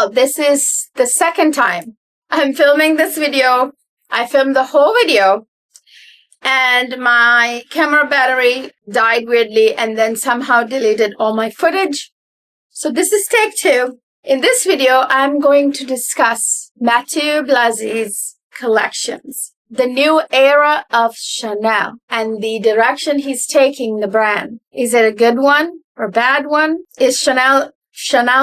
Well, this is the second time I'm filming this video. I filmed the whole video and my camera battery died weirdly and then somehow deleted all my footage. So this is take two. In this video, I'm going to discuss Matteau Blazy's collections, the new era of Chanel, and the direction he's taking the brand. Is it a good one or bad one? Is Chanel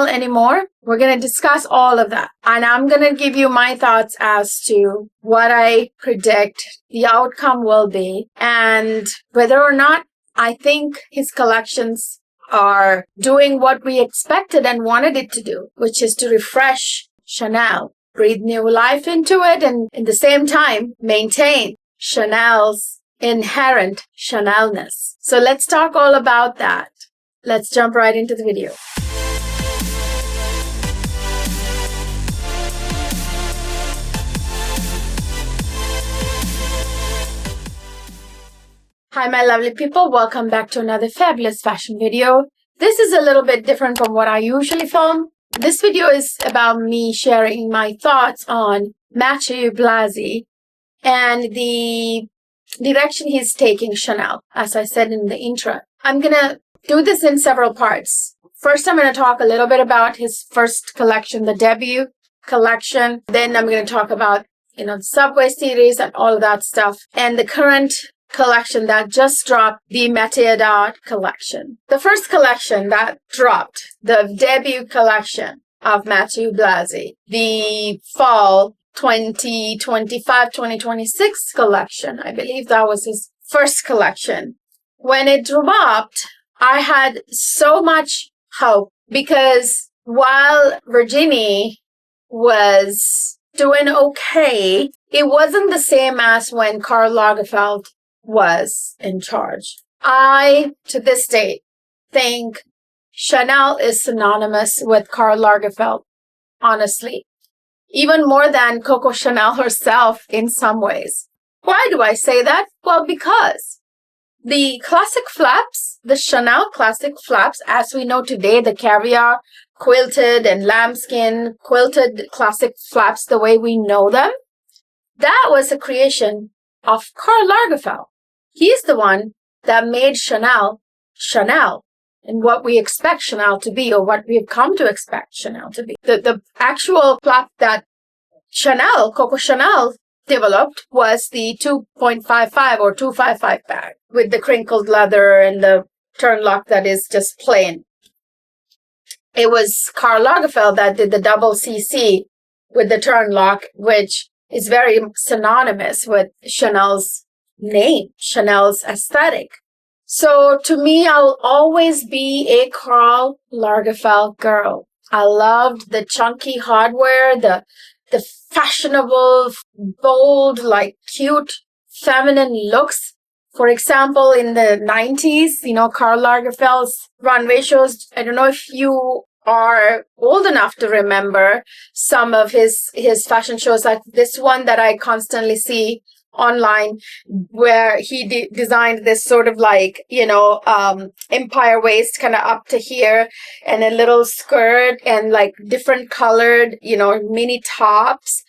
anymore? We're going to discuss all of that. And I'm going to give you my thoughts as to what I predict the outcome will be and whether or not I think his collections are doing what we expected and wanted it to do, which is to refresh Chanel, breathe new life into it, and at the same time maintain Chanel's inherent Chanelness. So let's talk all about that. Let's jump right into the video. Hi, my lovely people. Welcome back to another fabulous fashion video. This is a little bit different from what I usually film. This video is about me sharing my thoughts on Matteau Blazy and the direction he's taking Chanel, as I said in the intro. I'm going to do this in several parts. First, I'm going to talk a little bit about his first collection, the debut collection. Then I'm going to talk about, the Subway series and all of that stuff. And the current collection that just dropped, the Matière collection. The first collection that dropped, the debut collection of Matteau Blazy, the fall 2025-2026 collection. I believe that was his first collection. When it dropped, I had so much hope because while Virginie was doing okay, it wasn't the same as when Karl Lagerfeld was in charge. I, to this day, think Chanel is synonymous with Karl Lagerfeld, honestly. Even more than Coco Chanel herself in some ways. Why do I say that? Well, because the classic flaps, the Chanel classic flaps, as we know today, the caviar, quilted and lambskin, quilted classic flaps, the way we know them, that was a creation of Karl Lagerfeld. He's the one that made Chanel, and what we expect Chanel to be, or what we've come to expect Chanel to be. The actual flap that Coco Chanel developed was the 2.55 or 255 bag with the crinkled leather and the turn lock that is just plain. It was Karl Lagerfeld that did the double CC with the turn lock, which is very synonymous with Chanel's name, Chanel's aesthetic. So to me, I'll always be a Karl Lagerfeld girl. I loved the chunky hardware, the fashionable, bold, cute, feminine looks. For example, in the 90s, Karl Lagerfeld's runway shows. I don't know if you are old enough to remember some of his fashion shows, like this one that I constantly see online, where he designed this sort of empire waist kind of up to here and a little skirt and different colored, mini tops.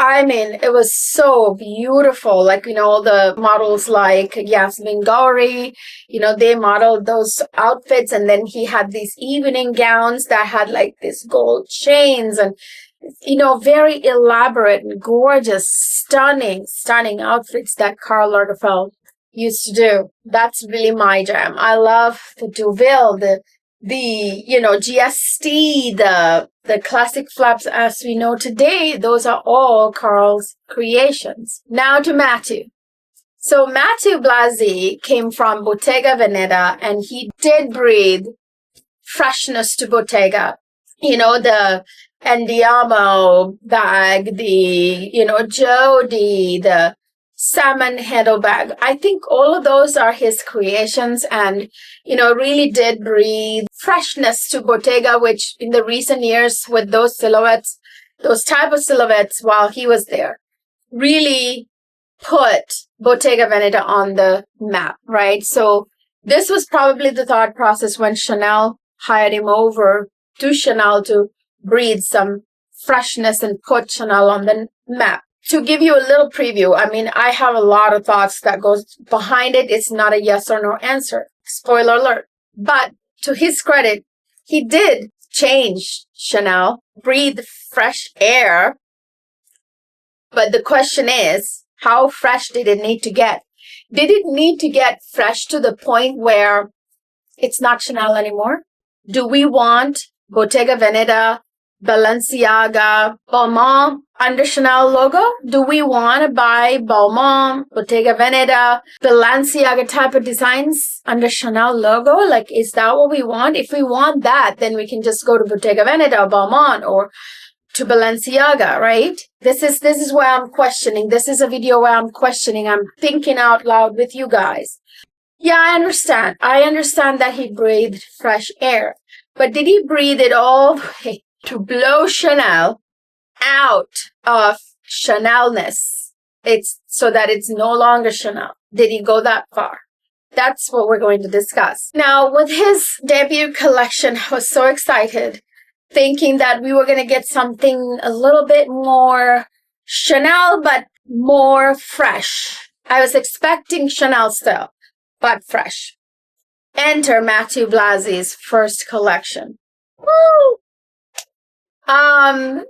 I mean, it was so beautiful. The models like Yasmin Gowri, they modeled those outfits. And then he had these evening gowns that had these gold chains and, very elaborate and gorgeous, stunning outfits that Karl Lagerfeld used to do. That's really my jam. I love the Deauville, the GST, the classic flaps as we know today. Those are all Karl's creations. Now to Matteau. So Matteau Blazy came from Bottega Veneta, and he did breathe freshness to Bottega. The Andiamo bag, the, Jody, the salmon handle bag. I think all of those are his creations and, really did breathe freshness to Bottega, which in the recent years with those silhouettes, those type of silhouettes while he was there, really put Bottega Veneta on the map, right? So this was probably the thought process when Chanel hired him over to Chanel to breathe some freshness and put Chanel on the map. To give you a little preview, I mean, I have a lot of thoughts that goes behind it. It's not a yes or no answer. Spoiler alert. But to his credit, he did change Chanel, breathe fresh air. But the question is, how fresh did it need to get? Did it need to get fresh to the point where it's not Chanel anymore? Do we want Bottega Veneta, Balenciaga, Balmain under Chanel logo? Do we want to buy Balmain, Bottega Veneta, Balenciaga type of designs under Chanel logo? Like, is that what we want? If we want that, then we can just go to Bottega Veneta or Balmain or to Balenciaga, right? This is where I'm questioning. This is a video where I'm questioning. I'm thinking out loud with you guys. Yeah, I understand. I understand that he breathed fresh air. But did he breathe it all the way to blow Chanel out of Chanelness? It's so that it's no longer Chanel. Did he go that far? That's what we're going to discuss. Now, with his debut collection, I was so excited, thinking that we were going to get something a little bit more Chanel, but more fresh. I was expecting Chanel still, but fresh. Enter Matteau Blazy's first collection. Woo!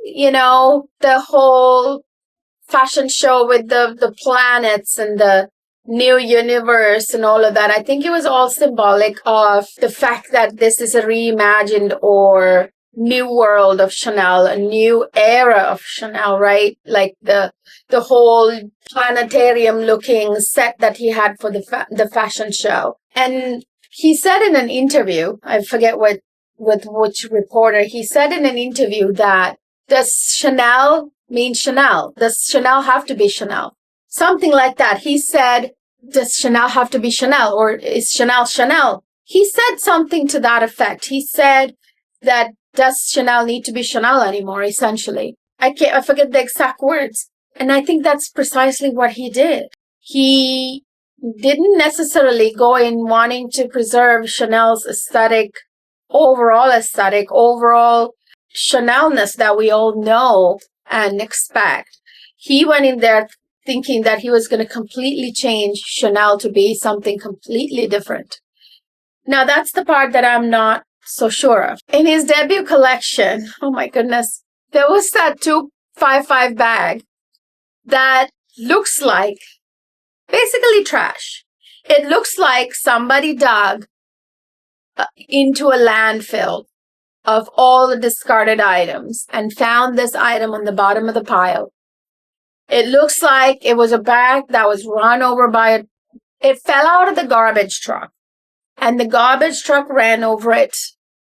You know, the whole fashion show with the planets and the new universe and all of that. I think it was all symbolic of the fact that this is a reimagined or new world of Chanel, a new era of Chanel, right? Like the whole planetarium looking set that he had for the fashion show. And he said in an interview, I forget with which reporter, he said in an interview that does Chanel mean Chanel? Does Chanel have to be Chanel? Something like that. He said, does Chanel have to be Chanel, or is Chanel Chanel? He said something to that effect. He said that does Chanel need to be Chanel anymore, essentially. I forget the exact words. And I think that's precisely what he did. He didn't necessarily go in wanting to preserve Chanel's overall Chanelness that we all know and expect. He went in there thinking that he was going to completely change Chanel to be something completely different. Now, that's the part that I'm not so sure of. In his debut collection, oh my goodness, there was that 255 bag that looks like basically trash. It looks like somebody dug into a landfill of all the discarded items and found this item on the bottom of the pile. It looks like it was a bag that was run over by it fell out of the garbage truck and the garbage truck ran over it.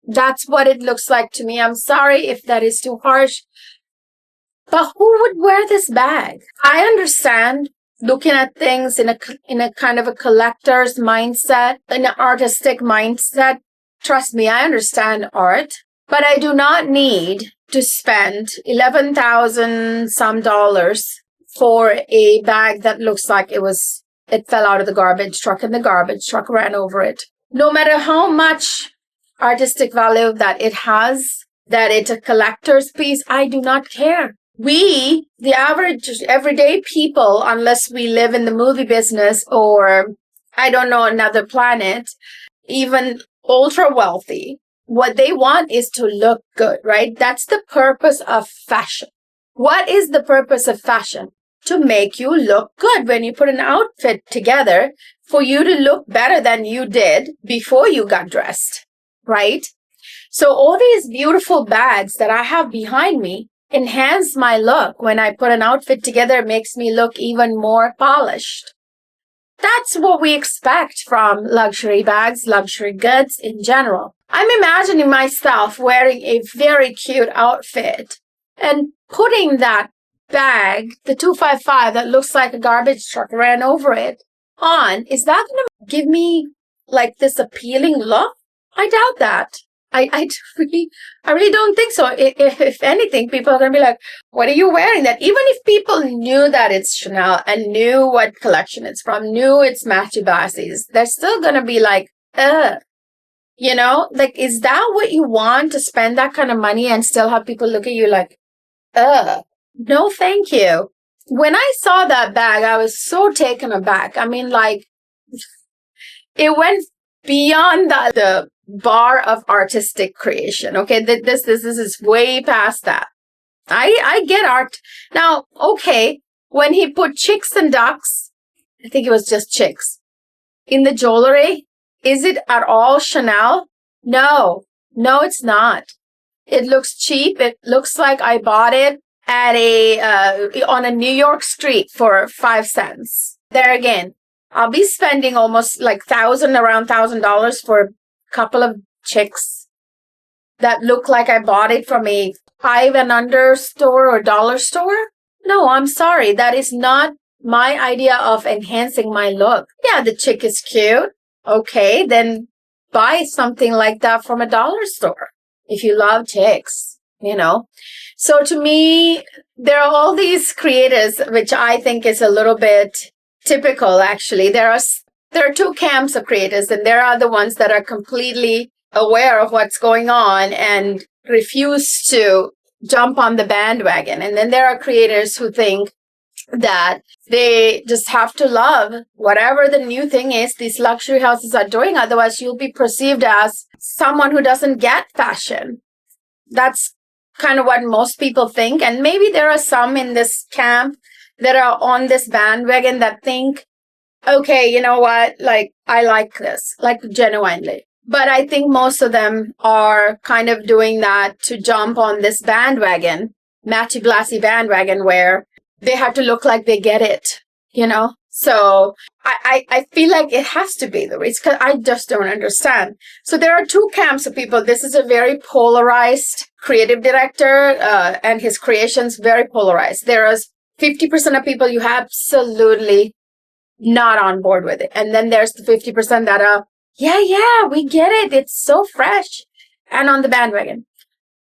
That's what it looks like to me. I'm sorry if that is too harsh, but who would wear this bag? I understand looking at things in a kind of a collector's mindset, in an artistic mindset. Trust me, I understand art, but I do not need to spend $11,000 some dollars for a bag that looks like it fell out of the garbage truck and the garbage truck ran over it. No matter how much artistic value that it has, that it's a collector's piece, I do not care. We, the average everyday people, unless we live in the movie business or, I don't know, another planet, even ultra wealthy, what they want is to look good, right? That's the purpose of fashion. What is the purpose of fashion? To make you look good when you put an outfit together, for you to look better than you did before you got dressed, right? So all these beautiful bags that I have behind me enhance my look. When I put an outfit together, it makes me look even more polished. That's what we expect from luxury bags, luxury goods in general. I'm imagining myself wearing a very cute outfit and putting that bag, the 255 that looks like a garbage truck ran over it, on. Is that going to give me like this appealing look? I doubt that. I really don't think so. If anything, people are going to be like, what are you wearing that? Even if people knew that it's Chanel and knew what collection it's from, knew it's Matteau Blazy's, they're still going to be like, you know, like, is that what you want, to spend that kind of money and still have people look at you like, No, thank you. When I saw that bag, I was so taken aback. I mean, like, it went beyond the bar of artistic creation. Okay, this is way past that. I get art. Now, okay, when he put chicks and ducks, I think it was just chicks, in the jewelry, is it at all Chanel? No, it's not. It looks cheap. It looks like I bought it at on a New York street for 5 cents. There again, I'll be spending almost like around $1,000 for a couple of chicks that look like I bought it from a 5 and under store or dollar store. No, I'm sorry. That is not my idea of enhancing my look. Yeah, the chick is cute. Okay, then buy something like that from a dollar store if you love chicks, you know. So to me, there are all these creators, which I think is a little bit typical, actually. There are two camps of creators, and there are the ones that are completely aware of what's going on and refuse to jump on the bandwagon. And then there are creators who think that they just have to love whatever the new thing is these luxury houses are doing. Otherwise, you'll be perceived as someone who doesn't get fashion. That's kind of what most people think. And maybe there are some in this camp that are on this bandwagon that think, okay, you know what? Like, I like this, like genuinely. But I think most of them are kind of doing that to jump on this bandwagon, Matteau Blazy bandwagon, where they have to look like they get it, you know? So I feel like it has to be the reason, because I just don't understand. So there are two camps of people. This is a very polarized creative director, and his creations very polarized. There is 50% of people you absolutely not on board with it. And then there's the 50% that are, yeah, we get it. It's so fresh, and on the bandwagon.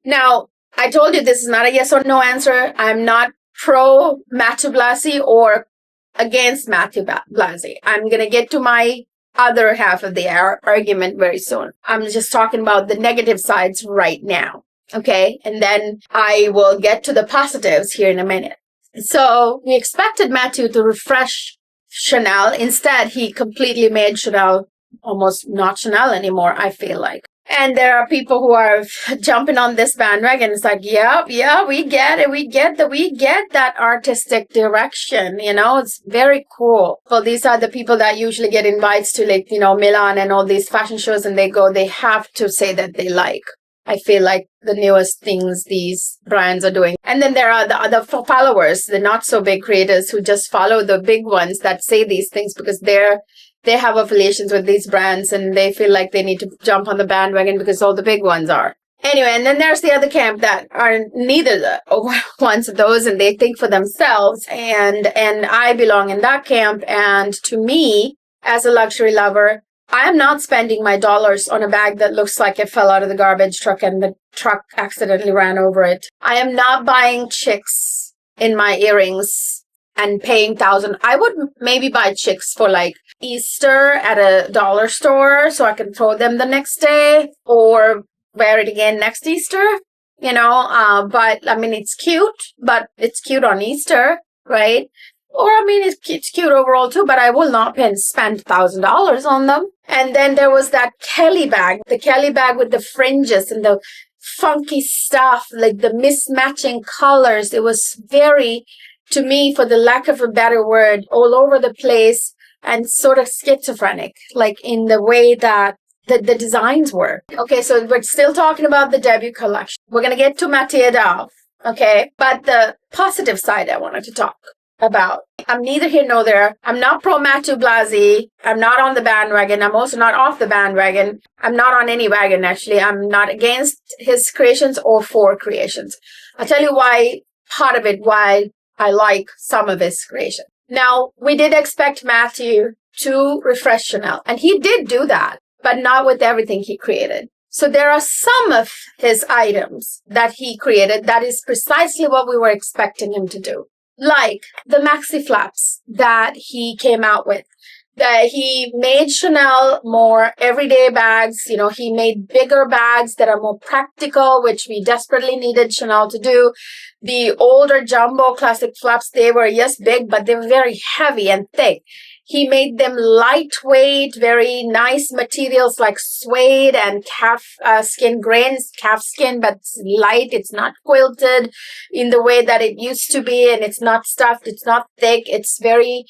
Now, I told you this is not a yes or no answer. I'm not pro Matteau Blazy or against Matteau Blazy. I'm going to get to my other half of the argument very soon. I'm just talking about the negative sides right now. Okay. And then I will get to the positives here in a minute. So we expected Matteau to refresh Chanel. Instead, he completely made Chanel almost not Chanel anymore, I feel like. And there are people who are jumping on this bandwagon. It's like, yeah, we get it. We get that artistic direction. You know, it's very cool. Well, these are the people that usually get invites to, like, you know, Milan and all these fashion shows, and they have to say that they like, I feel like, the newest things these brands are doing. And then there are the other followers, the not so big creators who just follow the big ones that say these things because they have affiliations with these brands and they feel like they need to jump on the bandwagon because all the big ones are. Anyway, and then there's the other camp that are neither the ones of those, and they think for themselves. And I belong in that camp. And to me, as a luxury lover, I am not spending my dollars on a bag that looks like it fell out of the garbage truck and the truck accidentally ran over it. I am not buying chicks in my earrings and paying $1,000. I would maybe buy chicks for like Easter at a dollar store so I can throw them the next day or wear it again next Easter, you know. But I mean, it's cute, but it's cute on Easter, right? Or I mean, it's cute overall too, but I will not spend $1,000 on them. And then there was that Kelly bag, the Kelly bag with the fringes and the funky stuff, like the mismatching colors. It was very, to me, for the lack of a better word, all over the place and sort of schizophrenic, like in the way that the designs were. Okay, so we're still talking about the debut collection. We're going to get to Matière, okay? But the positive side I wanted to talk about. I'm neither here nor there. I'm not pro Matteau Blazy. I'm not on the bandwagon. I'm also not off the bandwagon. I'm not on any wagon, actually. I'm not against his creations or for creations. I'll tell you why, part of it, why I like some of his creation. Now, we did expect Matteau to refresh Chanel, and he did do that, but not with everything he created. So there are some of his items that he created that is precisely what we were expecting him to do. Like the maxi flaps that he came out with. that he made Chanel more everyday bags. You know, he made bigger bags that are more practical, which we desperately needed Chanel to do. The older jumbo classic flaps, they were, yes, big, but they were very heavy and thick. He made them lightweight, very nice materials like suede and calf skin grains, calf skin, but it's light. It's not quilted in the way that it used to be, and it's not stuffed. It's not thick. It's very,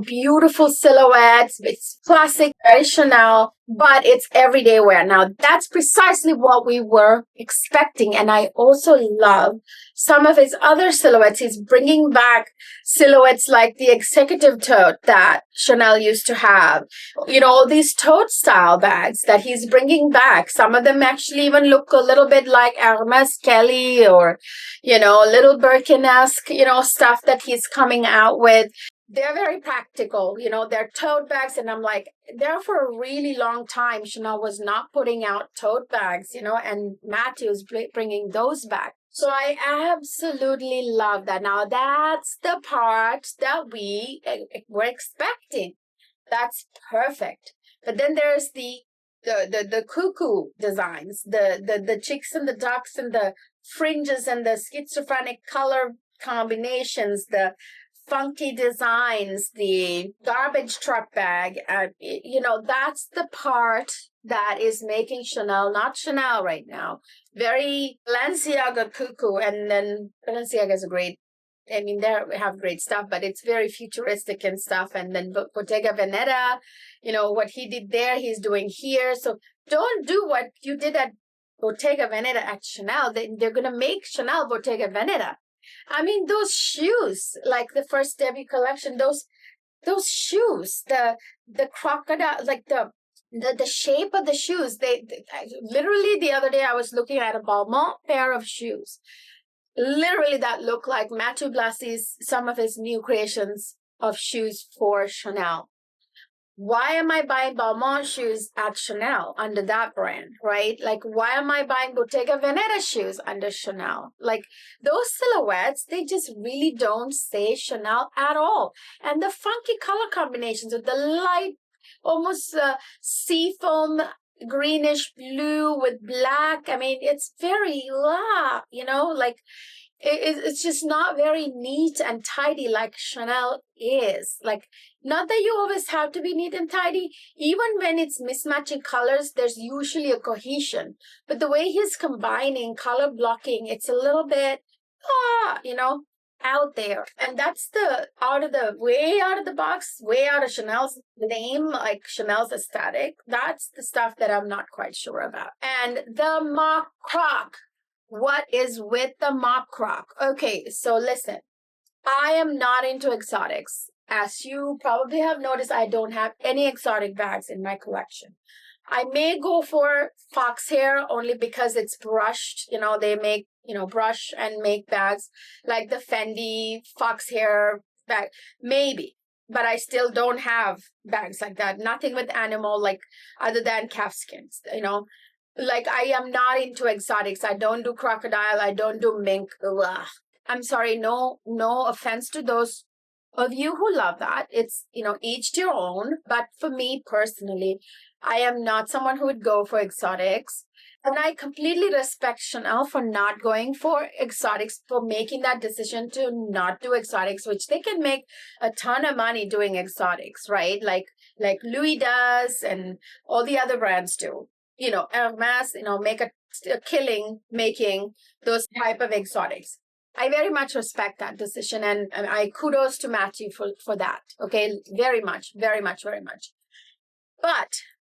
beautiful silhouettes. It's classic, very Chanel, but it's everyday wear. Now, that's precisely what we were expecting. And I also love some of his other silhouettes. He's bringing back silhouettes like the executive tote that Chanel used to have. All these tote style bags that he's bringing back. Some of them actually even look a little bit like Hermes Kelly or, little Birkin-esque, stuff that he's coming out with. They're very practical, they're tote bags. And I'm like, there for a really long time, Chanel was not putting out tote bags, and Matthew's bringing those back. So I absolutely love that. Now that's the part that we were expecting. That's perfect. But then there's the cuckoo designs, the chicks and the ducks and the fringes and the schizophrenic color combinations, the funky designs, the garbage truck bag. That's the part that is making Chanel not Chanel right now. Very Balenciaga cuckoo, and then Balenciaga is they have great stuff, but it's very futuristic and stuff. And then Bottega Veneta, what he did there, he's doing here. So don't do what you did at Bottega Veneta at Chanel. They're going to make Chanel Bottega Veneta. I mean, those shoes, like the first debut collection, those shoes, the crocodile, like the shape of the shoes. They literally, the other day I was looking at a Balmain pair of shoes. Literally, that looked like Matteau Blazy's, some of his new creations of shoes for Chanel. Why am I buying Balmain shoes at Chanel under that brand, right? Like, why am I buying Bottega Veneta shoes under Chanel? Like, those silhouettes, they just really don't say Chanel at all. And the funky color combinations with the light, almost seafoam greenish blue with black. I mean, it's very like it's just not very neat and tidy like Chanel is. Like, not that you always have to be neat and tidy. Even when it's mismatching colors, there's usually a cohesion. But the way he's combining color blocking, it's a little bit, out there. And that's way out of the box, way out of Chanel's name, like Chanel's aesthetic. That's the stuff that I'm not quite sure about. And the mock croc. What is with the mock croc? Okay, so listen, I am not into exotics. As you probably have noticed, I don't have any exotic bags in my collection. I may go for fox hair only because it's brushed. They make, brush and make bags like the Fendi fox hair bag. Maybe. But I still don't have bags like that. Nothing with animal, like other than calf skins, Like, I am not into exotics. I don't do crocodile. I don't do mink. Ugh. I'm sorry. No offense to those of you who love that. It's, each to your own. But for me personally, I am not someone who would go for exotics. And I completely respect Chanel for not going for exotics, for making that decision to not do exotics, which they can make a ton of money doing exotics, right? Like Louis does and all the other brands do. Hermes, make a killing making those type of exotics. I very much respect that decision, and I kudos to Matthew for that. Okay, very much, very much, very much. But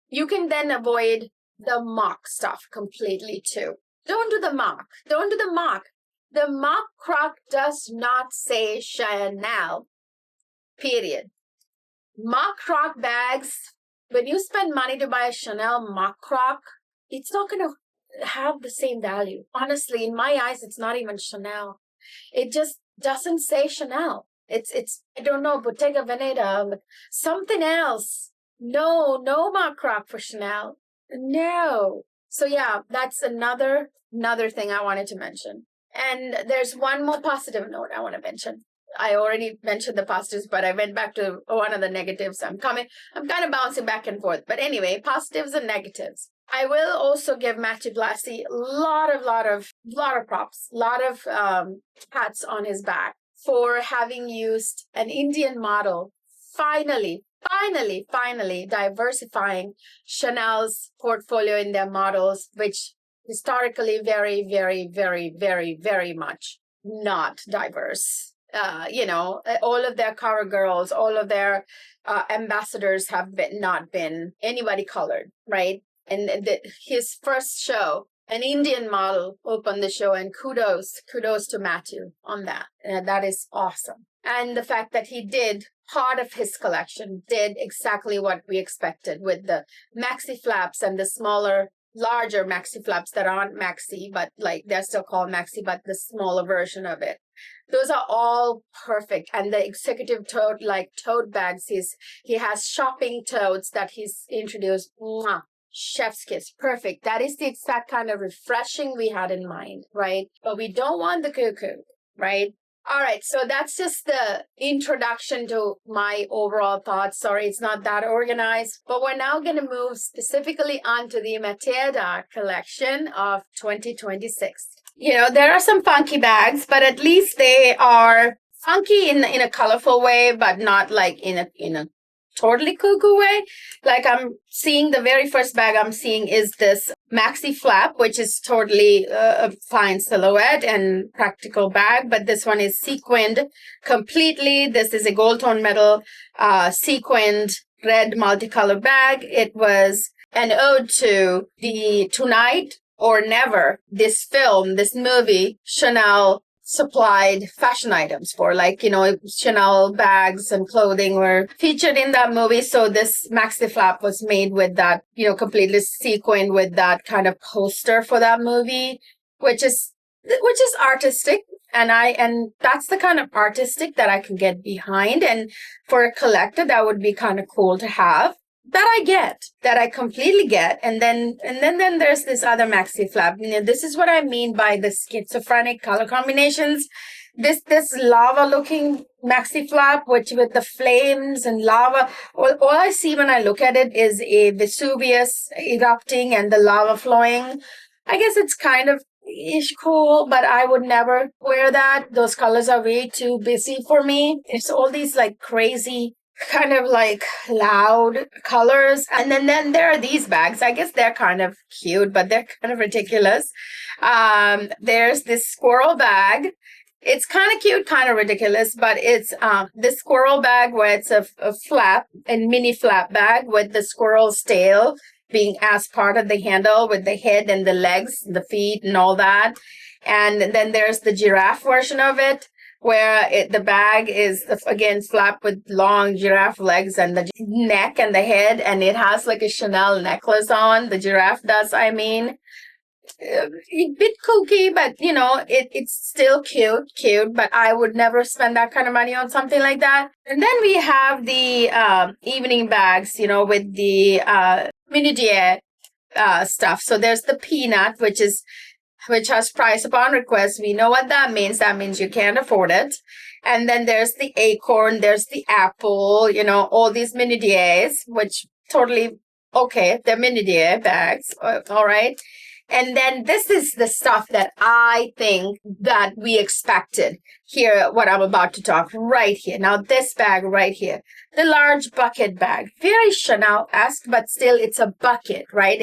you can then avoid the mock stuff completely too. Don't do the mock. Don't do the mock. The mock croc does not say Chanel. Period. Mock croc bags. When you spend money to buy a Chanel mock croc, it's not going to have the same value. Honestly, in my eyes, it's not even Chanel. It just doesn't say Chanel. It's I don't know, Bottega Veneta, something else. No mock croc for Chanel. No. So yeah, that's another thing I wanted to mention. And there's one more positive note I want to mention. I already mentioned the positives, but I went back to one of the negatives. I'm kind of bouncing back and forth. But anyway, positives and negatives. I will also give Matteau Blazy a lot of props, lot of pats on his back for having used an Indian model. Finally diversifying Chanel's portfolio in their models, which historically very much not diverse. All of their cover girls, all of their ambassadors have not been anybody colored, right? And his first show, an Indian model opened the show, and kudos to Matteau on that. That is awesome. And the fact that he did part of his collection did exactly what we expected with the maxi flaps and the larger maxi flaps that aren't maxi, but like they're still called maxi, but the smaller version of it. Those are all perfect. And the executive tote bags, he has shopping totes that he's introduced. Mwah. Chef's kiss. Perfect. That is the exact kind of refreshing we had in mind, right? But we don't want the cuckoo, right? All right, so that's just the introduction to my overall thoughts. Sorry, it's not that organized, but we're now going to move specifically onto the Matière collection of 2026. There are some funky bags, but at least they are funky in a colorful way, but not like in a totally cuckoo way. Like I'm seeing the very first bag I'm seeing is this maxi flap, which is totally a fine silhouette and practical bag. But this one is sequined completely. This is a gold tone metal sequined red multicolor bag. It was an ode to the Tonight or Never, this movie Chanel supplied fashion items for, Chanel bags and clothing were featured in that movie. So this maxi flap was made with that, completely sequined with that kind of poster for that movie, which is artistic. And that's the kind of artistic that I can get behind. And for a collector, that would be kind of cool to have. That I completely get. And then there's this other maxi flap. This is what I mean by the schizophrenic color combinations. This lava looking maxi flap, which with the flames and lava, all I see when I look at it is a Vesuvius erupting and the lava flowing. I guess it's kind of cool, but I would never wear that. Those colors are way too busy for me. It's all these like crazy kind of like loud colors. And then there are these bags. I guess they're kind of cute, but they're kind of ridiculous. There's this squirrel bag. It's kind of cute, kind of ridiculous, but it's this squirrel bag where it's a flap, a mini flap bag with the squirrel's tail being as part of the handle with the head and the legs, the feet and all that. And then there's the giraffe version of it, where the bag is, again, flap with long giraffe legs and the neck and the head, and it has like a Chanel necklace on. The giraffe does, I mean. A bit kooky, but, it's still cute, but I would never spend that kind of money on something like that. And then we have the evening bags, with the Matière stuff. So there's the peanut, which has price upon request. We know what that means. That means you can't afford it. And then there's the acorn, there's the apple, all these Matières, which totally, okay, they're Matière bags. All right. And then this is the stuff that I think that we expected. Here, what I'm about to talk right here. Now, this bag right here, the large bucket bag, very Chanel-esque, but still it's a bucket, right?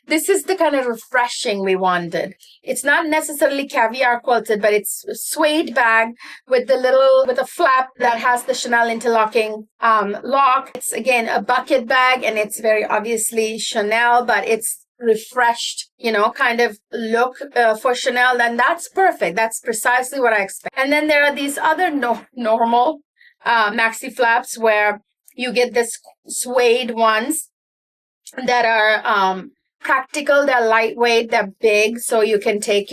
This is the kind of refreshing we wanted. It's not necessarily caviar quilted, but it's a suede bag with a flap that has the Chanel interlocking lock. It's again a bucket bag, and it's very obviously Chanel, but it's refreshed, kind of look for Chanel, and that's perfect. That's precisely what I expect. And then there are these other normal maxi flaps where you get this suede ones that are practical, they're lightweight, they're big, so you can take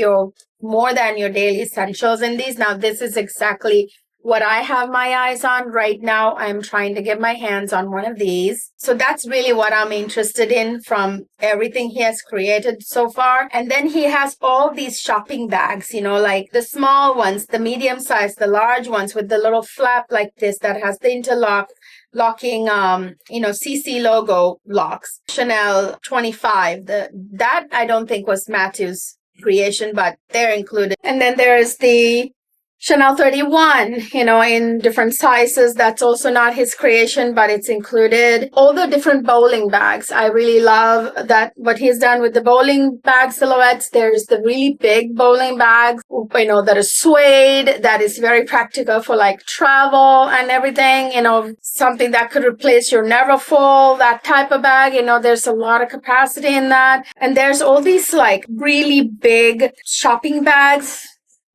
more than your daily essentials in these. Now, this is exactly what I have my eyes on right now. I'm trying to get my hands on one of these. So that's really what I'm interested in from everything he has created so far. And then he has all these shopping bags, like the small ones, the medium size, the large ones with the little flap like this that has the locking CC logo locks. Chanel 25. That I don't think was Matthew's creation, but they're included. And then there's the Chanel 31, in different sizes. That's also not his creation, but it's included. All the different bowling bags. I really love that, what he's done with the bowling bag silhouettes. There's the really big bowling bags, that are suede, that is very practical for like travel and everything, something that could replace your Neverfull, that type of bag. There's a lot of capacity in that. And there's all these like really big shopping bags.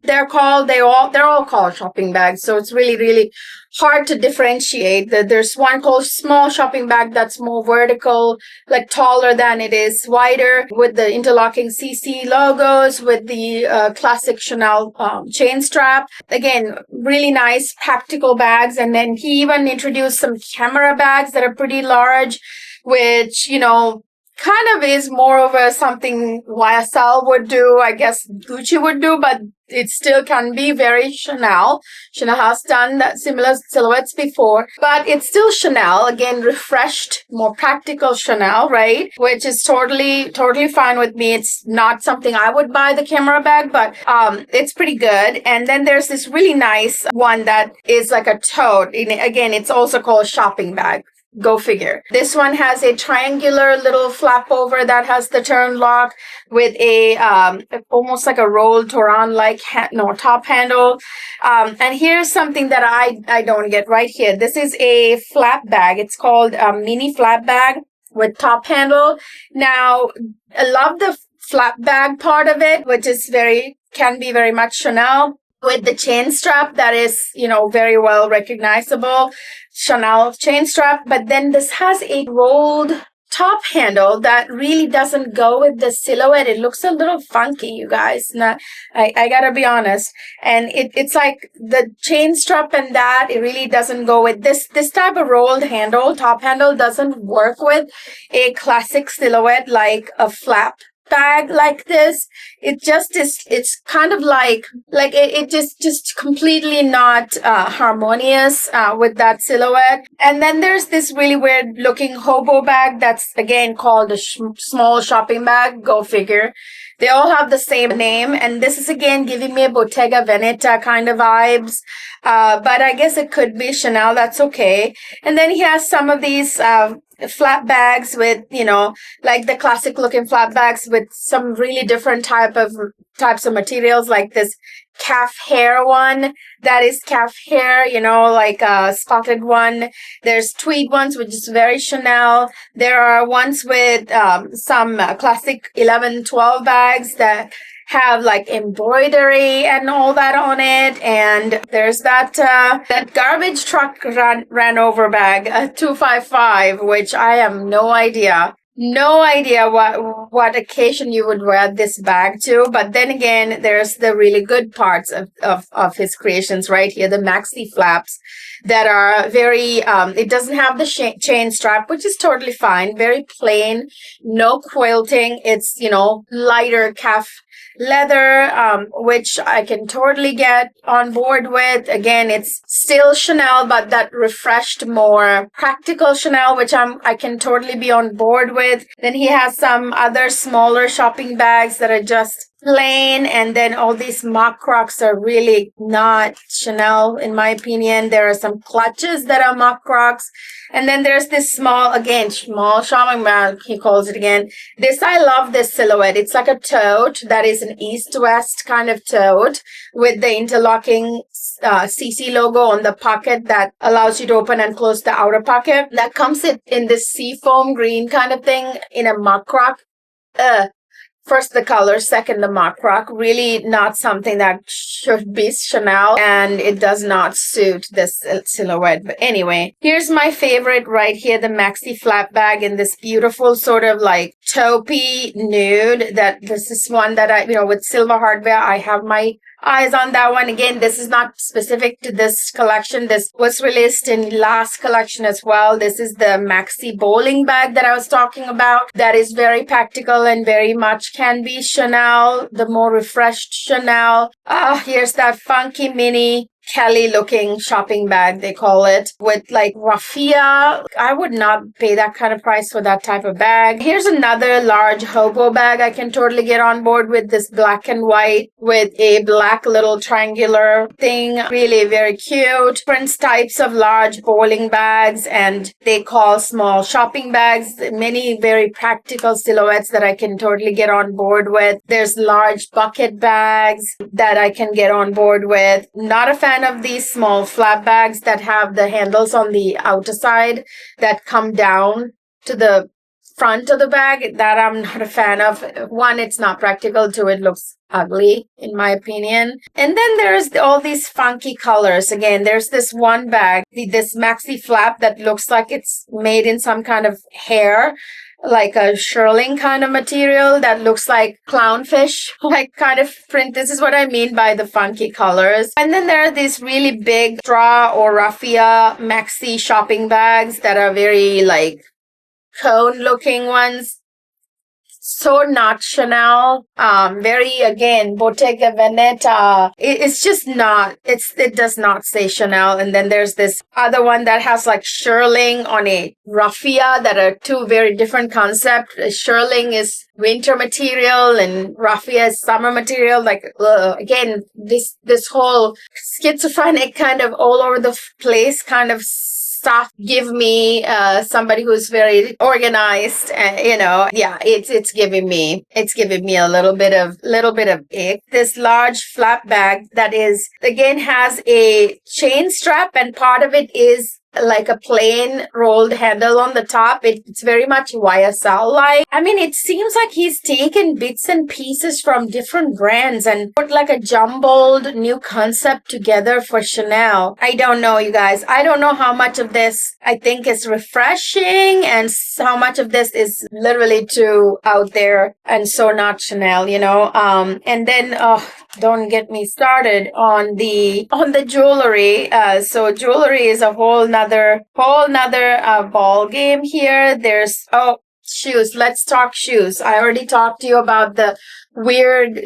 They're all called shopping bags. So it's really, really hard to differentiate. There's one called small shopping bag that's more vertical, like taller than it is wider, with the interlocking CC logos, with the classic Chanel chain strap. Again, really nice practical bags. And then he even introduced some camera bags that are pretty large, which, kind of is more of a something YSL would do, I guess Gucci would do, but it still can be very Chanel. Chanel has done that similar silhouettes before, but it's still Chanel, again, refreshed, more practical Chanel, right? Which is totally fine with me. It's not something I would buy the camera bag, but it's pretty good. And then there's this really nice one that is like a tote. Again, it's also called shopping bag. Go figure. This one has a triangular little flap over that has the turn lock with a almost like a rolled Toran-like top handle. And here's something that I don't get right here. This is a flap bag. It's called a mini flap bag with top handle. Now, I love the flap bag part of it, which is can be very much Chanel, with the chain strap that is, very well recognizable Chanel chain strap. But then this has a rolled top handle that really doesn't go with the silhouette. It looks a little funky, you guys. I gotta be honest. And it's like the chain strap and that, it really doesn't go with this type of rolled handle. Top handle doesn't work with a classic silhouette like a flap bag like this. It just is, it's kind of like it just completely not harmonious with that silhouette. And then there's this really weird looking hobo bag that's again called a small shopping bag. Go figure. They all have the same name, and this is again giving me a Bottega Veneta kind of vibes. But I guess it could be Chanel. That's okay. And then he has some of these flat bags with, like the classic looking flat bags with some really different types of materials, like this calf hair one that is calf hair, like a spotted one. There's tweed ones, which is very Chanel. There are ones with some classic 11-12 bags that have like embroidery and all that on it. And there's that garbage truck ran over bag, 255, which I have no idea what occasion you would wear this bag to. But then again, there's the really good parts of his creations right here, the maxi flaps that are very, it doesn't have the chain strap, which is totally fine. Very plain, no quilting. It's, lighter calf leather, which I can totally get on board with. Again, it's still Chanel, but that refreshed, more practical Chanel, which I can totally be on board with. Then he has some other smaller shopping bags that are just plain, and then all these mock crocs are really not Chanel in my opinion. There are some clutches that are mock crocs, and then there's this small shopping bag, he calls it again. I love this silhouette. It's like a tote that is an east-west kind of tote with the interlocking CC logo on the pocket that allows you to open and close the outer pocket. That comes in this seafoam green kind of thing in a mock croc. First the color, second the mock croc. Really not something that should be Chanel, and it does not suit this silhouette. But anyway, here's my favorite right here, the maxi flap bag in this beautiful sort of like taupey nude. This is one that I, with silver hardware, I have my eyes on that one. Again, this is not specific to this collection. This was released in last collection as well. This is the maxi bowling bag that I was talking about. That is very practical and very much can be Chanel, the more refreshed Chanel. Here's that funky mini Kelly looking shopping bag, they call it, with like raffia. I would not pay that kind of price for that type of bag. Here's another large hobo bag I can totally get on board with, this black and white with a black little triangular thing. Really very cute. Different types of large bowling bags, and they call small shopping bags. Many very practical silhouettes that I can totally get on board with. There's large bucket bags that I can get on board with. Not a fan of these small flap bags that have the handles on the outer side that come down to the front of the bag. That I'm not a fan of. One, it's not practical. Two, it looks ugly in my opinion. And then there's all these funky colors. Again, there's this one bag, this maxi flap that looks like it's made in some kind of hair, like a shearling kind of material that looks like clownfish, like kind of print. This is what I mean by the funky colors. And then there are these really big straw or raffia maxi shopping bags that are very like cone looking ones. So not Chanel, very, again, Bottega Veneta. It's just not, it does not say Chanel. And then there's this other one that has like shearling on a raffia that are two very different concepts. Shearling is winter material and raffia is summer material. Like, again, this whole schizophrenic kind of all over the place kind of stuff give me somebody who's very organized, and it's giving me a little bit of ick. This large flap bag that is again has a chain strap, and part of it is like a plain rolled handle on the top. It's very much YSL like. I mean, it seems like he's taken bits and pieces from different brands and put like a jumbled new concept together for Chanel. I don't know, you guys. I don't know how much of this I think is refreshing and how much of this is literally too out there and so not Chanel, and then don't get me started on the jewelry. So jewelry is a whole nother ball game here. There's shoes. Let's talk shoes. I already talked to you about the weird,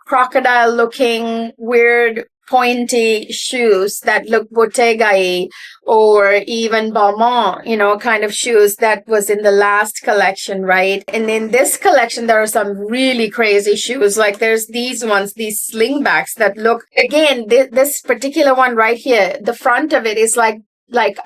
crocodile looking weird pointy shoes that look Bottega-y or even Balmain, kind of shoes that was in the last collection, right? And in this collection, there are some really crazy shoes. Like there's these ones, these slingbacks that look, again, this particular one right here, the front of it is like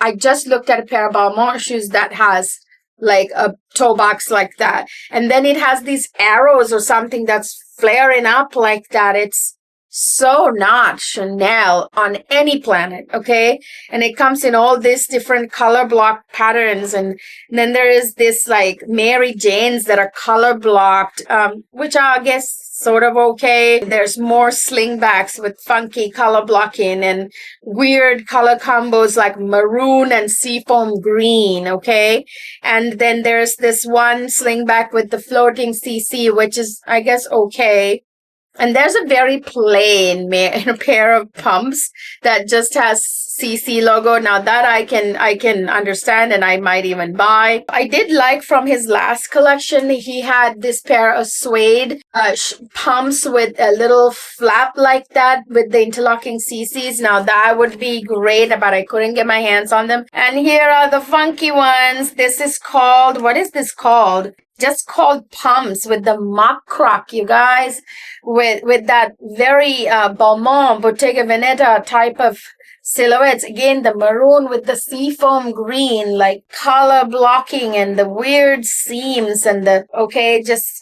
I just looked at a pair of Balmain shoes that has like a toe box like that. And then it has these arrows or something that's flaring up like that. It's so not Chanel on any planet, okay? And it comes in all these different color block patterns. And then there is this like Mary Janes that are color blocked, which are, I guess, sort of okay. There's more slingbacks with funky color blocking and weird color combos like maroon and seafoam green, okay? And then there's this one slingback with the floating CC, which is, I guess, okay. And there's a very plain pair of pumps that just has CC logo. Now that I can understand and I might even buy. I did like from his last collection, he had this pair of suede pumps with a little flap like that with the interlocking CCs. Now that would be great, but I couldn't get my hands on them. And here are the funky ones. This is called, what is this called? Just called pumps with the mock croc, you guys, with that very Balmain, Bottega Veneta type of silhouettes. Again, the maroon with the seafoam green, like color blocking and the weird seams and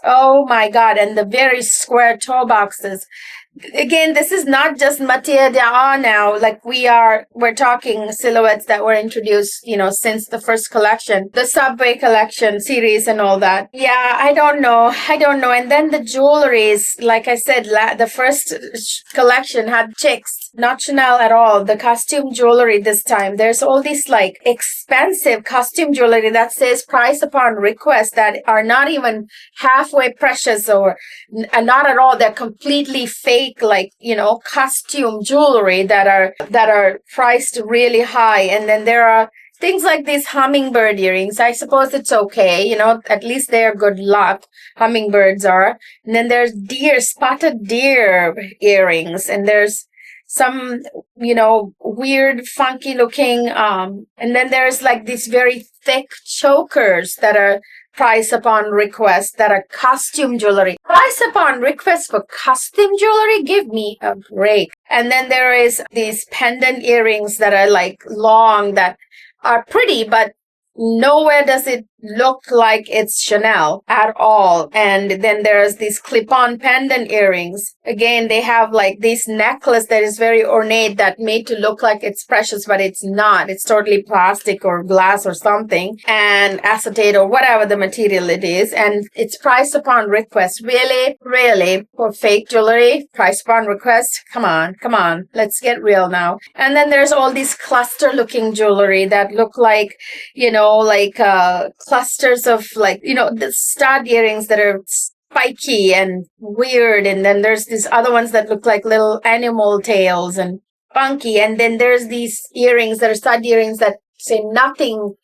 oh my God, and the very square toe boxes. Again, this is not just Matière now. Like we're talking silhouettes that were introduced, since the first collection, the Subway collection series and all that. Yeah, I don't know. And then the jewelries, like I said, the first collection had chicks. Not Chanel at all. The costume jewelry this time. There's all these like expensive costume jewelry that says price upon request that are not even halfway precious or not at all. They're completely fake fake, like, costume jewelry that are priced really high. And then there are things like these hummingbird earrings. I suppose it's okay, at least they're good luck. Hummingbirds are. And then there's spotted deer earrings, and there's some, weird, funky looking, and then there's like these very thick chokers that are price upon request, that are costume jewelry. Price upon request for costume jewelry? Give me a break. And then there is these pendant earrings that are like long, that are pretty, but nowhere does it look like it's Chanel at all. And then there's these clip-on pendant earrings. Again, they have like this necklace that is very ornate, that made to look like it's precious, but it's not. It's totally plastic or glass or something, and acetate or whatever the material it is. And it's priced upon request. Really, really, for fake jewelry, priced upon request? Come on. Let's get real now. And then there's all these cluster looking jewelry that look like, clusters of the stud earrings that are spiky and weird. And then there's these other ones that look like little animal tails and funky. And then there's these earrings that are stud earrings that say nothing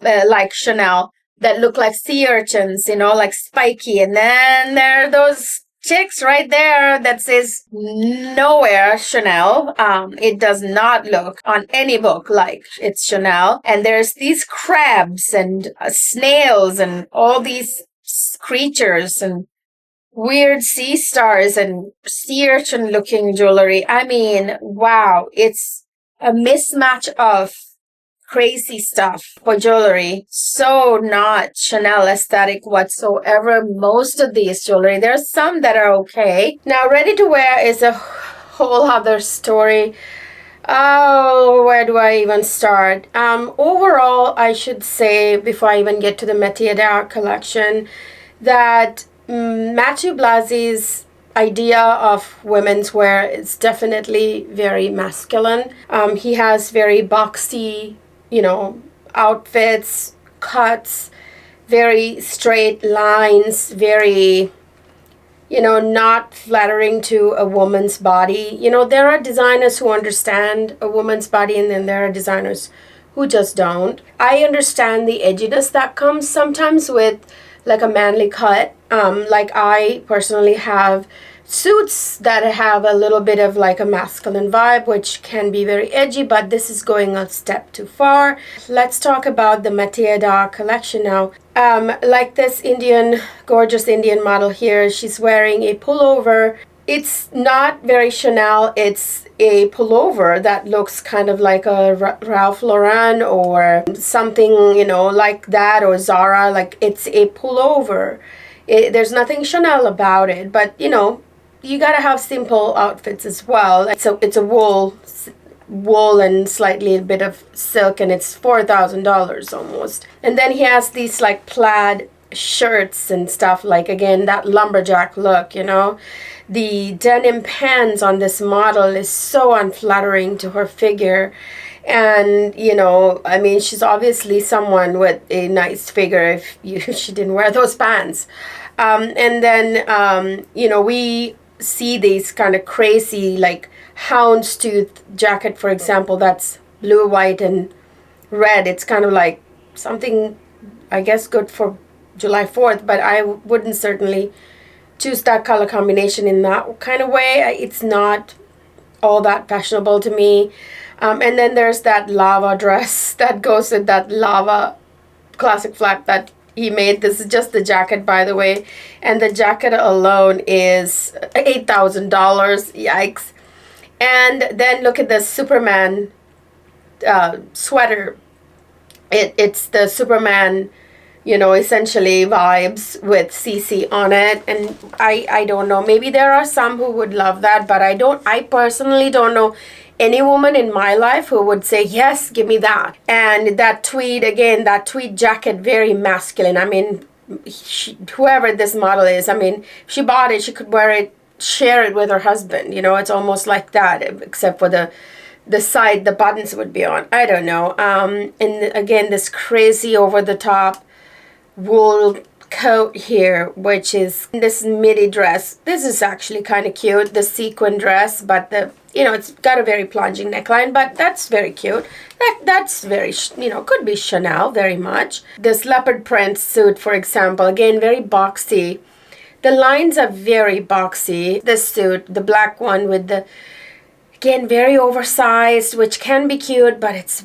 like Chanel, that look like sea urchins, like spiky. And then there are those chicks right there that says nowhere Chanel. It does not look on any book like it's Chanel. And there's these crabs and snails and all these creatures and weird sea stars and sea urchin looking jewelry. I mean, wow, it's a mismatch of crazy stuff for jewelry. So not Chanel aesthetic whatsoever. Most of these jewelry, there's some that are okay. Now, ready to wear is a whole other story. Oh, where do I even start? Overall, I should say, before I even get to the Matière collection, that Matteau Blazy's idea of women's wear is definitely very masculine. He has very boxy, outfits, cuts, very straight lines, very, not flattering to a woman's body. There are designers who understand a woman's body, and then there are designers who just don't. I understand the edginess that comes sometimes with like a manly cut. Like I personally have suits that have a little bit of like a masculine vibe, which can be very edgy, but this is going a step too far. Let's talk about the Matière collection now. Like this gorgeous Indian model here, she's wearing a pullover. It's not very Chanel. It's a pullover that looks kind of like a Ralph Lauren or something, like that, or Zara. Like, it's a pullover. There's nothing Chanel about it, but you gotta have simple outfits as well. It's a wool and slightly a bit of silk, and it's $4,000 almost. And then he has these like plaid shirts and stuff, like, again, that lumberjack look. The denim pants on this model is so unflattering to her figure. And, she's obviously someone with a nice figure if she didn't wear those pants. And then, we see these kind of crazy, like, houndstooth jacket, for example, that's blue, white, and red. It's kind of like something, I guess, good for July 4th, but I wouldn't certainly choose that color combination in that kind of way. It's not all that fashionable to me. And then there's that lava dress that goes with that lava classic flap that he made. This is just the jacket, by the way, and the jacket alone is $8,000. Yikes. And then look at the Superman sweater. It's the Superman, essentially vibes with CC on it. And I don't know, maybe there are some who would love that, but I personally don't know any woman in my life who would say, yes, give me that. And that tweed jacket, very masculine. Whoever this model is, if she bought it, she could wear it, share it with her husband. It's almost like that, except for the side the buttons would be on. I don't know. And again, this crazy over the top wool coat here, which is this midi dress. This is actually kind of cute, the sequin dress, but it's got a very plunging neckline, but that's very cute. That's very, could be Chanel very much. This leopard print suit, for example, again, very boxy. The lines are very boxy. This suit, the black one with the, again, very oversized, which can be cute, but it's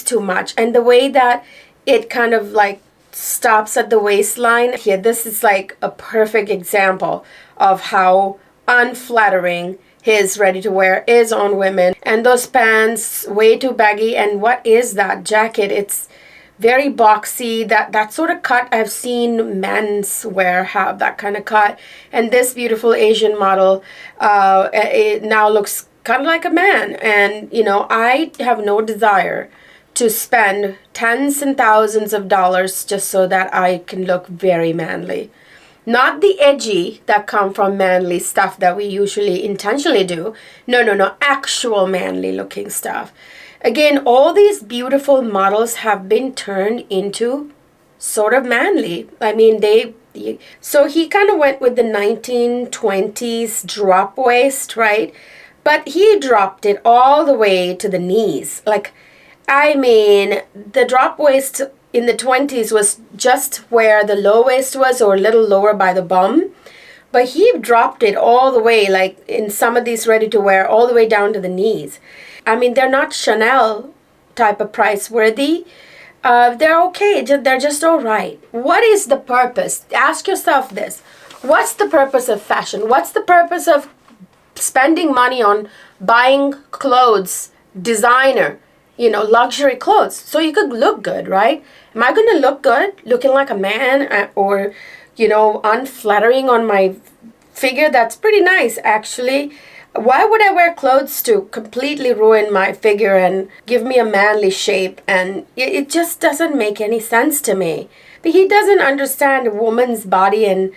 too much. And the way that it kind of like stops at the waistline here, this is like a perfect example of how unflattering his ready-to-wear is on women. And those pants, way too baggy. And what is that jacket? It's very boxy. That sort of cut, I've seen men's wear have that kind of cut. And this beautiful Asian model, it now looks kind of like a man. And, I have no desire to spend tens and thousands of dollars just so that I can look very manly. Not the edgy that come from manly stuff that we usually intentionally do. No, actual manly looking stuff. Again, all these beautiful models have been turned into sort of manly. I mean, so he kind of went with the 1920s drop waist, right? But he dropped it all the way to the knees. The drop waist in the 20s was just where the low waist was, or a little lower by the bum. But he dropped it all the way, like in some of these ready-to-wear, all the way down to the knees. I mean, they're not Chanel type of price worthy. They're okay. They're just all right. What is the purpose? Ask yourself this. What's the purpose of fashion? What's the purpose of spending money on buying clothes, designer, luxury clothes, so you could look good, right? Am I going to look good looking like a man, or, unflattering on my figure? That's pretty nice, actually. Why would I wear clothes to completely ruin my figure and give me a manly shape? And it just doesn't make any sense to me. But he doesn't understand a woman's body. And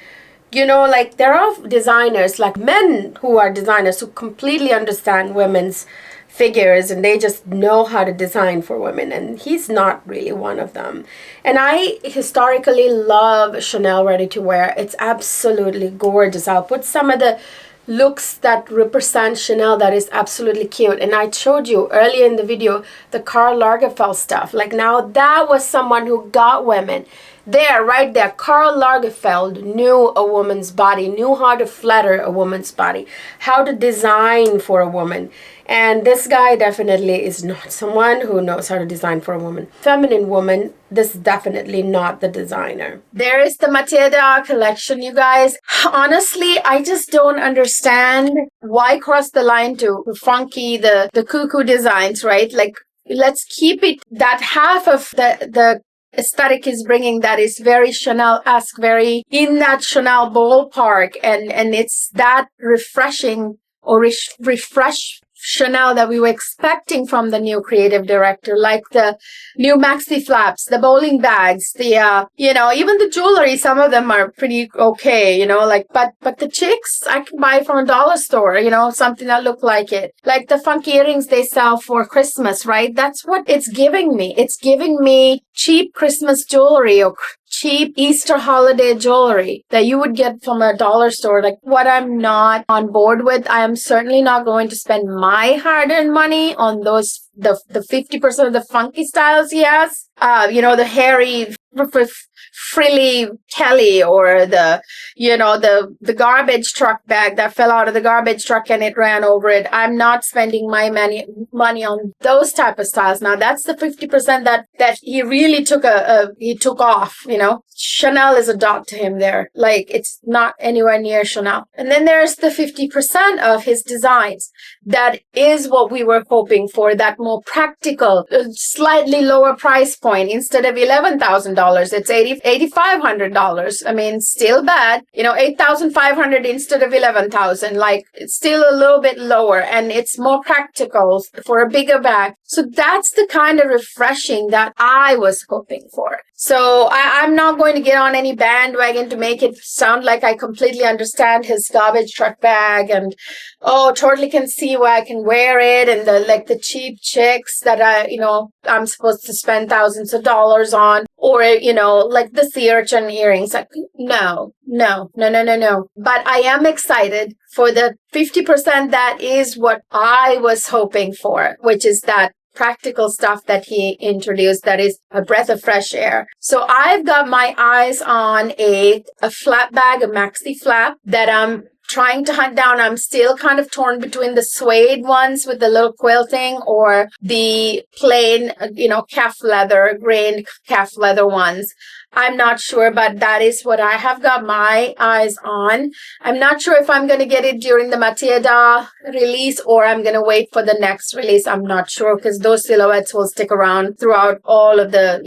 there are designers, like men who are designers, who completely understand women's figures, and they just know how to design for women, and he's not really one of them. And I historically love Chanel ready-to-wear. It's absolutely gorgeous. I'll put some of the looks that represent Chanel that is absolutely cute. And I showed you earlier in the video the Karl Lagerfeld stuff. Now that was someone who got women. Right there, Karl Lagerfeld knew a woman's body, knew how to flatter a woman's body, how to design for a woman. And this guy definitely is not someone who knows how to design for a woman. Feminine woman, this is definitely not the designer. There is the Matière collection, you guys. Honestly, I just don't understand why cross the line to funky, the cuckoo designs, right? Let's keep it, that half of the aesthetic is bringing that is very Chanel-esque, very in that Chanel ballpark, and it's that refreshing or refresh Chanel that we were expecting from the new creative director, like the new maxi flaps, the bowling bags, the even the jewelry. Some of them are pretty okay, but the chicks I can buy from a dollar store, something that look like it, like the funky earrings they sell for Christmas, right? That's what it's giving me. It's giving me cheap Christmas jewelry or cheap Easter holiday jewelry that you would get from a dollar store. What I'm not on board with, I am certainly not going to spend my hard-earned money on those, the 50% of the funky styles he has. The hairy, frilly Kelly, or the garbage truck bag that fell out of the garbage truck and it ran over it. I'm not spending my money on those type of styles. Now that's the 50% that he really took off. Chanel is a dot to him there. It's not anywhere near Chanel. And then there's the 50% of his designs that is what we were hoping for, that more practical, slightly lower price point. Instead of $11,000, it's $8,500. I mean, still bad. $8,500 instead of $11,000. It's still a little bit lower, and it's more practical for a bigger bag. So that's the kind of refreshing that I was hoping for. So I'm not going to get on any bandwagon to make it sound like I completely understand his garbage truck bag and, totally can see why I can wear it, and the cheap chicks that I'm supposed to spend thousands of dollars on, or like the sea urchin earrings. Like, no. But I am excited for the 50% that is what I was hoping for, which is that practical stuff that he introduced that is a breath of fresh air. So I've got my eyes on a flap bag, a maxi flap that I'm trying to hunt down. I'm still kind of torn between the suede ones with the little quilting or the plain, calf leather, grained calf leather ones. I'm not sure, but that is what I have got my eyes on. I'm not sure if I'm going to get it during the Matière release or I'm going to wait for the next release. I'm not sure because those silhouettes will stick around throughout all of the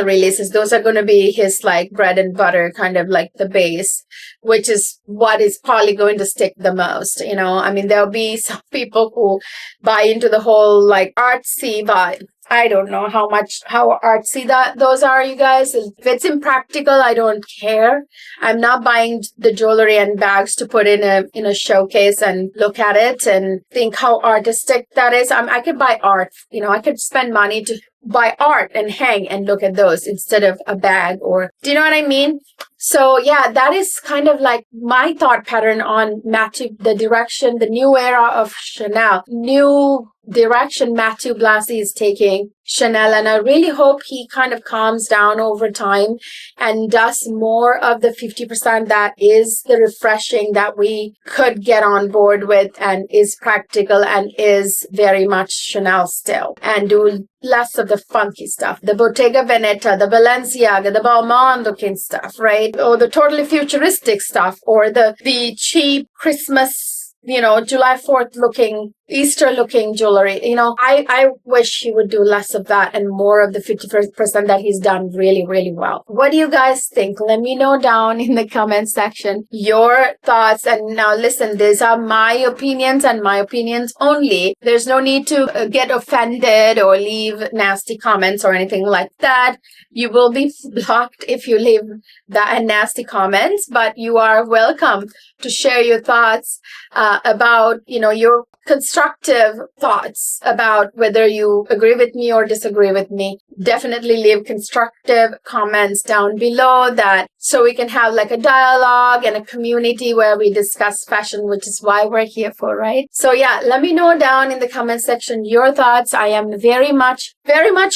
releases. Those are going to be his like bread and butter, kind of like the base, which is what is probably going to stick the most. I mean, there'll be some people who buy into the whole like artsy vibe. I don't know how artsy those are, you guys. If it's impractical, I don't care. I'm not buying the jewelry and bags to put in a showcase and look at it and think how artistic that is. I could buy art. I could spend money to buy art and hang and look at those instead of a bag, or do you know what I mean? So yeah, that is kind of like my thought pattern on Matteau, the direction, the new era of Chanel, new direction Matteau Blazy is taking Chanel. And I really hope he kind of calms down over time and does more of the 50% that is the refreshing that we could get on board with and is practical and is very much Chanel still, and do less of the funky stuff, the Bottega Veneta, the Balenciaga, the Balmain looking stuff, right? Or the totally futuristic stuff, or the cheap Christmas, July 4th looking, Easter looking jewelry. I wish he would do less of that and more of the 50% that he's done really, really well. What do you guys think? Let me know down in the comment section your thoughts. And now listen, these are my opinions and my opinions only. There's no need to get offended or leave nasty comments or anything like that. You will be blocked if you leave that nasty comments, but you are welcome to share your thoughts about, your constructive thoughts about whether you agree with me or disagree with me. Definitely leave constructive comments down below that so we can have like a dialogue and a community where we discuss fashion, which is why we're here for, right? So yeah, let me know down in the comment section your thoughts. I am very much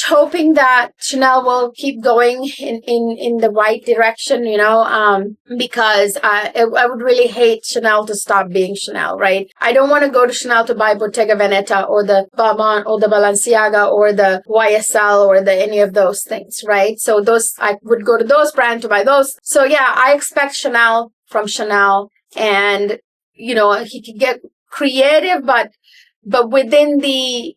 hoping that Chanel will keep going in the right direction, because I would really hate Chanel to stop being Chanel, right? I don't want to go to Chanel to buy Bottega Veneta or the Balmain or the Balenciaga or the YSL or any of those things, right? So those, I would go to those brands to buy those. So yeah, I expect Chanel from Chanel, and he could get creative, but within the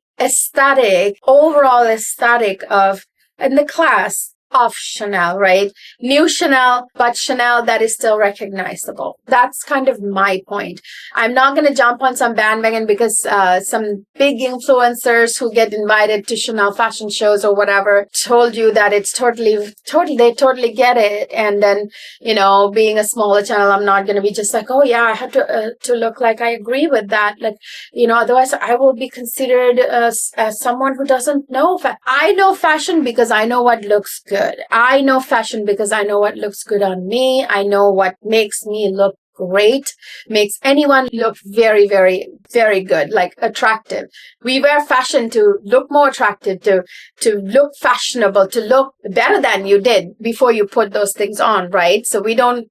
overall aesthetic and the class of Chanel, right? New Chanel, but Chanel that is still recognizable. That's kind of my point. I'm not going to jump on some bandwagon because some big influencers who get invited to Chanel fashion shows or whatever told you that it's they totally get it. And then, being a smaller channel, I'm not going to be just like, oh yeah, I have to look like I agree with that. Like, otherwise I will be considered as someone who doesn't know. I know fashion because I know what looks good. I know fashion because I know what looks good on me. I know what makes me look great, makes anyone look very, very, very good, like attractive. We wear fashion to look more attractive, to look fashionable, to look better than you did before you put those things on, right? So we don't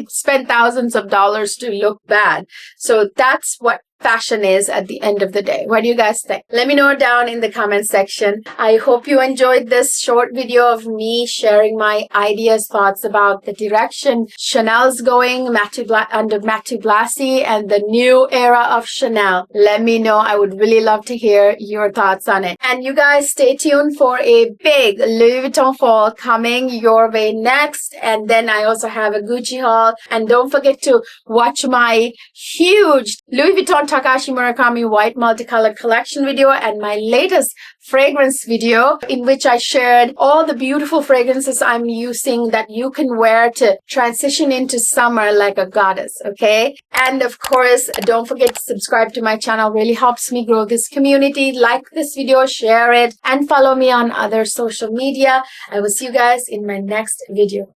spend thousands of dollars to look bad. So that's what fashion is at the end of the day. What do you guys think? Let me know down in the comment section. I hope you enjoyed this short video of me sharing my ideas, thoughts about the direction Chanel's going under Matteau Blazy and the new era of Chanel. Let me know. I would really love to hear your thoughts on it. And you guys stay tuned for a big Louis Vuitton haul coming your way next. And then I also have a Gucci haul. And don't forget to watch my huge Louis Vuitton Takashi Murakami White Multicolored Collection video and my latest fragrance video in which I shared all the beautiful fragrances I'm using that you can wear to transition into summer like a goddess, okay? And of course, don't forget to subscribe to my channel. It really helps me grow this community. Like this video, share it, and follow me on other social media. I will see you guys in my next video.